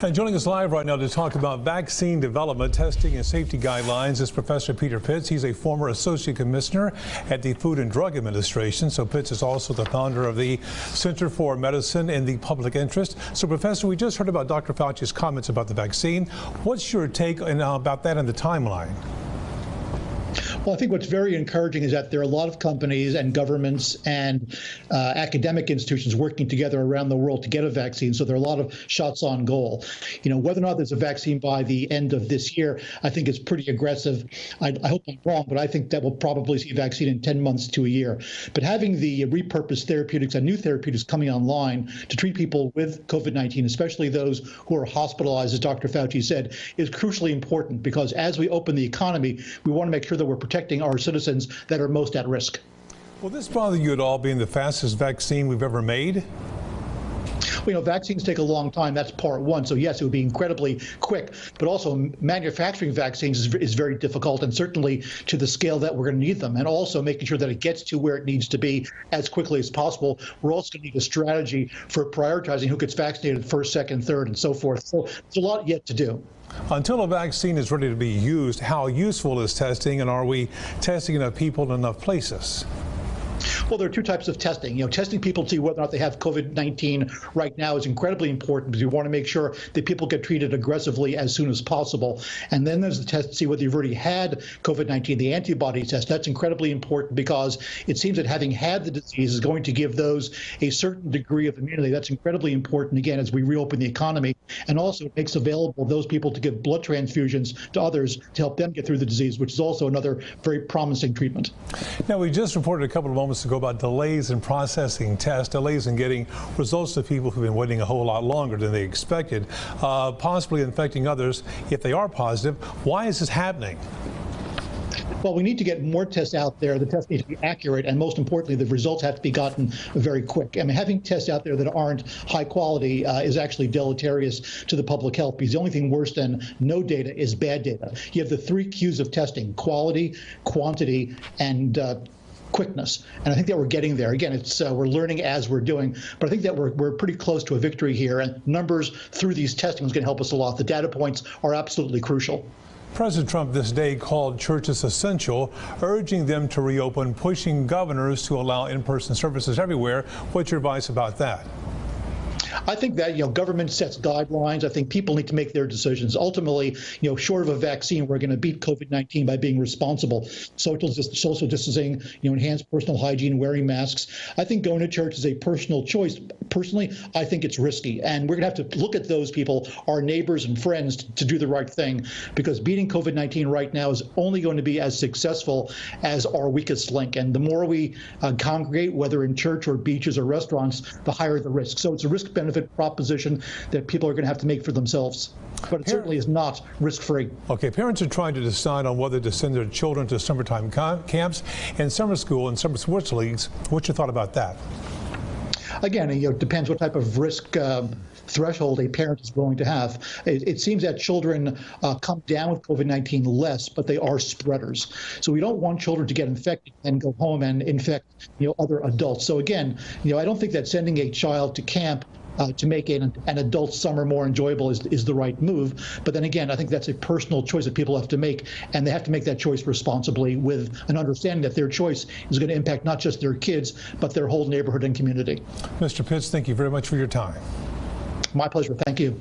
And joining us live right now to talk about vaccine development, testing, and safety guidelines is Professor Peter Pitts. He's a former associate commissioner at the Food and Drug Administration. So Pitts is also the founder of the Center for Medicine in the Public Interest. So Professor, we just heard about Dr. Fauci's comments about the vaccine. What's your take about that and the timeline? Well, I think what's very encouraging is that there are a lot of companies and governments and academic institutions working together around the world to get a vaccine. So there are a lot of shots on goal. You know, whether or not there's a vaccine by the end of this year, I think is pretty aggressive. I hope I'm wrong, but I think that we'll probably see a vaccine in 10 months to a year. But having the repurposed therapeutics and new therapeutics coming online to treat people with COVID-19, especially those who are hospitalized, as Dr. Fauci said, is crucially important because as we open the economy, we want to make sure that we're protecting our citizens that are most at risk. Will this bother you at all, being the fastest vaccine we've ever made? Well, you know, vaccines take a long time. That's part one. So yes, it would be incredibly quick, but also manufacturing vaccines is very difficult, and certainly to the scale that we're going to need them, and also making sure that it gets to where it needs to be as quickly as possible. We're also going to need a strategy for prioritizing who gets vaccinated first, second, third, and so forth. So there's a lot yet to do. Until a vaccine is ready to be used, how useful is testing, and are we testing enough people in enough places? Well, there are two types of testing. You know, testing people to see whether or not they have COVID-19 right now is incredibly important because we want to make sure that people get treated aggressively as soon as possible. And then there's the test to see whether you've already had COVID-19, the antibody test. That's incredibly important because it seems that having had the disease is going to give those a certain degree of immunity. That's incredibly important, again, as we reopen the economy. And also it makes available those people to give blood transfusions to others to help them get through the disease, which is also another very promising treatment. Now, we just reported a couple of moments ago about delays in processing tests, delays in getting results to people who've been waiting a whole lot longer than they expected, possibly infecting others if they are positive. Why is this happening? Well, we need to get more tests out there. The tests need to be accurate, and most importantly, the results have to be gotten very quick. I mean, having tests out there that aren't high quality is actually deleterious to the public health, because the only thing worse than no data is bad data. You have the three Qs of testing: quality, quantity, and quickness. And I think that we're getting there. Again, it's we're learning as we're doing, but I think that we're pretty close to a victory here, and numbers through these testing is going to help us a lot. The data points are absolutely crucial. President Trump this day called churches essential, urging them to reopen, pushing governors to allow in-person services everywhere. What's your advice about that? I think that, you know, government sets guidelines. I think people need to make their decisions. Ultimately, you know, short of a vaccine, we're going to beat COVID-19 by being responsible. Social distancing, you know, enhanced personal hygiene, wearing masks. I think going to church is a personal choice. Personally, I think it's risky. And we're going to have to look at those people, our neighbors and friends, to do the right thing, because beating COVID-19 right now is only going to be as successful as our weakest link. And the more we congregate, whether in church or beaches or restaurants, the higher the risk. So it's a risk-benefit proposition that people are going to have to make for themselves. But it certainly is not risk-free. Okay, parents are trying to decide on whether to send their children to summertime camps and summer school and summer sports leagues. What's your thought about that? Again, you know, it depends what type of risk threshold a parent is willing to have. It seems that children come down with COVID-19 less, but they are spreaders. So we don't want children to get infected and go home and infect, you know, other adults. So again, you know, I don't think that sending a child to camp to make an adult summer more enjoyable is the right move. But then again, I think that's a personal choice that people have to make, and they have to make that choice responsibly with an understanding that their choice is going to impact not just their kids, but their whole neighborhood and community. Mr. Pitts, thank you very much for your time. My pleasure. Thank you.